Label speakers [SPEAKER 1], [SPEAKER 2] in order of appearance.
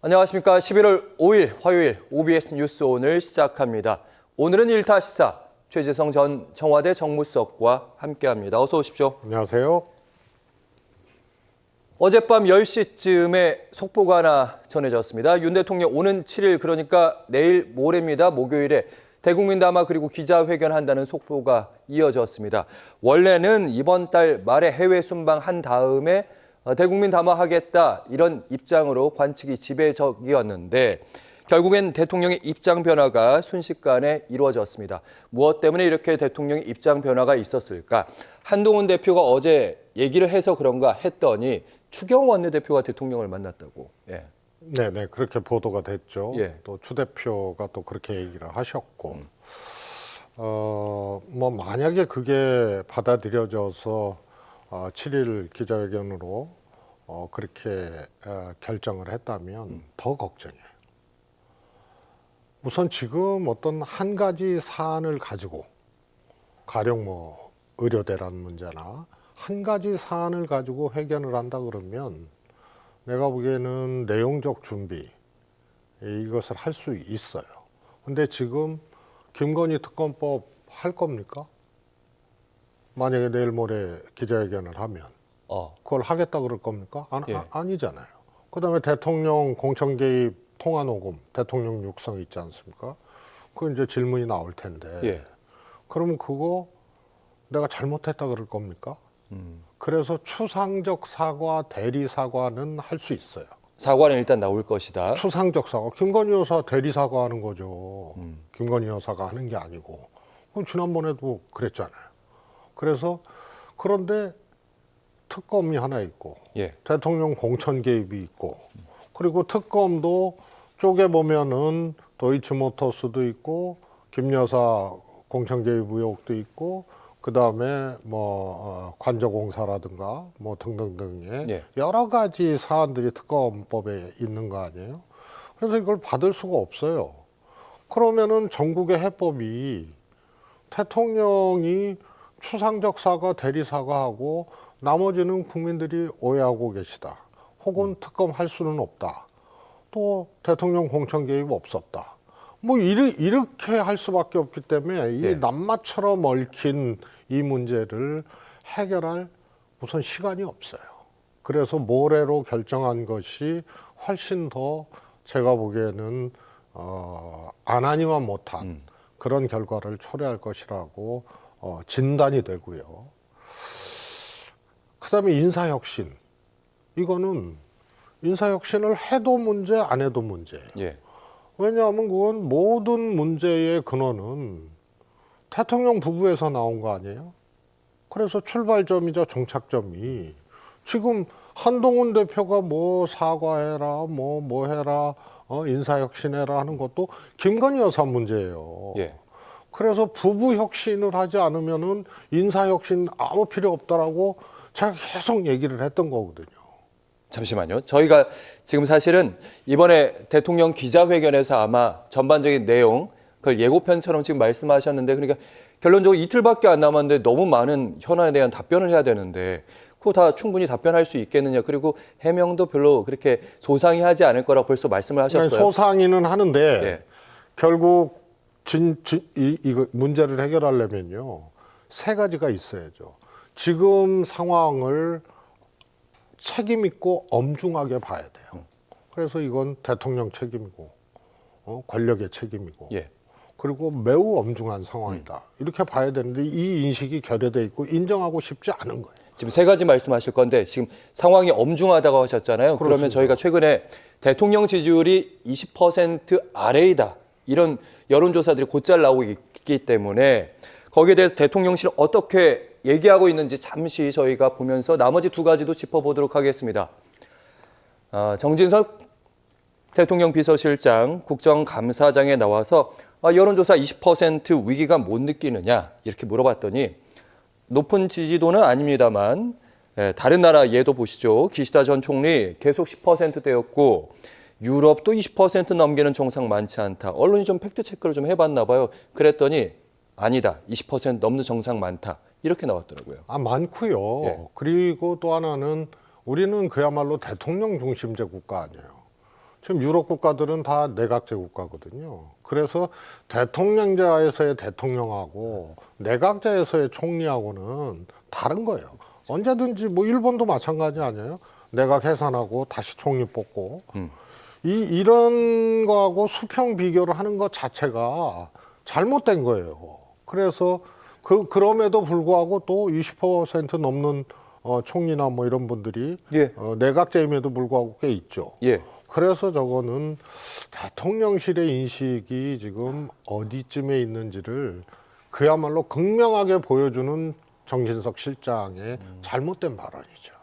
[SPEAKER 1] 안녕하십니까. 11월 5일 화요일 OBS 뉴스 오늘 시작합니다. 오늘은 1타 시사 최재성 전 청와대 정무수석과 함께합니다. 어서 오십시오.
[SPEAKER 2] 안녕하세요.
[SPEAKER 1] 어젯밤 10시쯤에 속보가 하나 전해졌습니다. 윤 대통령 오는 7일 그러니까 내일 모레입니다. 목요일에 대국민 담화 그리고 기자회견한다는 속보가 이어졌습니다. 원래는 이번 달 말에 해외 순방한 다음에 대국민 담화하겠다 이런 입장으로 관측이 지배적이었는데 결국엔 대통령의 입장 변화가 순식간에 이루어졌습니다. 무엇 때문에 이렇게 대통령의 입장 변화가 있었을까? 한동훈 대표가 어제 얘기를 해서 그런가 했더니 추경호 원내대표가 대통령을 만났다고. 예.
[SPEAKER 2] 네네, 그렇게 보도가 됐죠.
[SPEAKER 1] 예.
[SPEAKER 2] 또 추 대표가 또 그렇게 얘기를 하셨고, 뭐 만약에 그게 받아들여져서 7일 기자회견으로 그렇게 결정을 했다면 더 걱정이에요. 우선 지금 어떤 한 가지 사안을 가지고, 가령 뭐 의료대란 문제나 한 가지 사안을 가지고 회견을 한다 그러면 내가 보기에는 내용적 준비 이것을 할 수 있어요. 근데 지금 김건희 특검법 할 겁니까? 만약에 내일 모레 기자회견을 하면 그걸 하겠다 그럴 겁니까?
[SPEAKER 1] 예.
[SPEAKER 2] 아니잖아요. 그다음에 대통령 공천 개입 통화 녹음, 대통령 육성 있지 않습니까? 그 이제 질문이 나올 텐데.
[SPEAKER 1] 예.
[SPEAKER 2] 그러면 그거 내가 잘못했다 그럴 겁니까? 그래서 추상적 사과, 대리 사과는 할 수 있어요.
[SPEAKER 1] 사과는 일단 나올 것이다.
[SPEAKER 2] 추상적 사과. 김건희 여사 대리 사과하는 거죠. 김건희 여사가 하는 게 아니고. 그럼 지난번에도 그랬잖아요. 그래서 그런데 특검이 하나 있고
[SPEAKER 1] 예.
[SPEAKER 2] 대통령 공천 개입이 있고 그리고 특검도 쪼개보면은 도이치모터스도 있고 김 여사 공천 개입 의혹도 있고 그다음에 뭐 관저공사라든가 뭐 등등등의
[SPEAKER 1] 예.
[SPEAKER 2] 여러 가지 사안들이 특검법에 있는 거 아니에요? 그래서 이걸 받을 수가 없어요. 그러면은 전국의 해법이 대통령이 추상적 사과, 대리 사과하고 나머지는 국민들이 오해하고 계시다. 혹은 특검 할 수는 없다. 또 대통령 공천 개입 없었다. 뭐 이렇게 할 수밖에 없기 때문에 이
[SPEAKER 1] 예.
[SPEAKER 2] 낱마처럼 얽힌 이 문제를 해결할 우선 시간이 없어요. 그래서 모레로 결정한 것이 훨씬 더 제가 보기에는 안 하니만 못한 그런 결과를 초래할 것이라고 진단이 되고요. 그다음에 인사혁신. 이거는 인사혁신을 해도 문제, 안 해도 문제예요.
[SPEAKER 1] 예.
[SPEAKER 2] 왜냐하면 그건 모든 문제의 근원은 대통령 부부에서 나온 거 아니에요? 그래서 출발점이자 종착점이 지금 한동훈 대표가 뭐 사과해라, 뭐 해라, 인사혁신해라 하는 것도 김건희 여사 문제예요.
[SPEAKER 1] 예.
[SPEAKER 2] 그래서 부부 혁신을 하지 않으면은 인사혁신 아무 필요 없다라고 제가 계속 얘기를 했던 거거든요.
[SPEAKER 1] 잠시만요. 저희가 지금 사실은 이번에 대통령 기자회견에서 아마 전반적인 내용, 그걸 예고편처럼 지금 말씀하셨는데, 그러니까 결론적으로 이틀밖에 안 남았는데 너무 많은 현안에 대한 답변을 해야 되는데, 그거 다 충분히 답변할 수 있겠느냐. 그리고 해명도 별로 그렇게 소상히 하지 않을 거라고 벌써 말씀을 하셨어요.
[SPEAKER 2] 소상히는 하는데
[SPEAKER 1] 예.
[SPEAKER 2] 결국 이거 문제를 해결하려면요. 세 가지가 있어야죠. 지금 상황을 책임 있고 엄중하게 봐야 돼요. 그래서 이건 대통령 책임이고 권력의 책임이고
[SPEAKER 1] 예.
[SPEAKER 2] 그리고 매우 엄중한 상황이다. 이렇게 봐야 되는데 이 인식이 결여돼 있고 인정하고 싶지 않은 거예요.
[SPEAKER 1] 지금 세 가지 말씀하실 건데 지금 상황이 엄중하다고 하셨잖아요. 그러면
[SPEAKER 2] 그렇습니다.
[SPEAKER 1] 저희가 최근에 대통령 지지율이 20% 아래이다. 이런 여론조사들이 곧잘 나오고 있기 때문에 거기에 대해서 대통령실은 어떻게 얘기하고 있는지 잠시 저희가 보면서 나머지 두 가지도 짚어보도록 하겠습니다. 정진석 대통령 비서실장 국정감사장에 나와서 여론조사 20% 위기가 못 느끼느냐 이렇게 물어봤더니 높은 지지도는 아닙니다만 다른 나라 예도 보시죠. 기시다 전 총리 계속 10%대였고 유럽도 20% 넘기는 정상 많지 않다. 언론이 좀 팩트체크를 좀 해봤나 봐요. 그랬더니 아니다. 20% 넘는 정상 많다. 이렇게 나왔더라고요.
[SPEAKER 2] 많고요.
[SPEAKER 1] 예.
[SPEAKER 2] 그리고 또 하나는 우리는 그야말로 대통령 중심제 국가 아니에요. 지금 유럽 국가들은 다 내각제 국가거든요. 그래서 대통령제에서의 대통령하고 내각제에서의 총리하고는 다른 거예요. 언제든지 뭐 일본도 마찬가지 아니에요? 내각 해산하고 다시 총리 뽑고 이런 거하고 수평 비교를 하는 것 자체가 잘못된 거예요. 그래서 그럼에도 불구하고 또 20% 넘는 총리나 뭐 이런 분들이
[SPEAKER 1] 예.
[SPEAKER 2] 내각제임에도 불구하고 꽤 있죠.
[SPEAKER 1] 예.
[SPEAKER 2] 그래서 저거는 대통령실의 인식이 지금 어디쯤에 있는지를 그야말로 극명하게 보여주는 정진석 실장의 잘못된 발언이죠.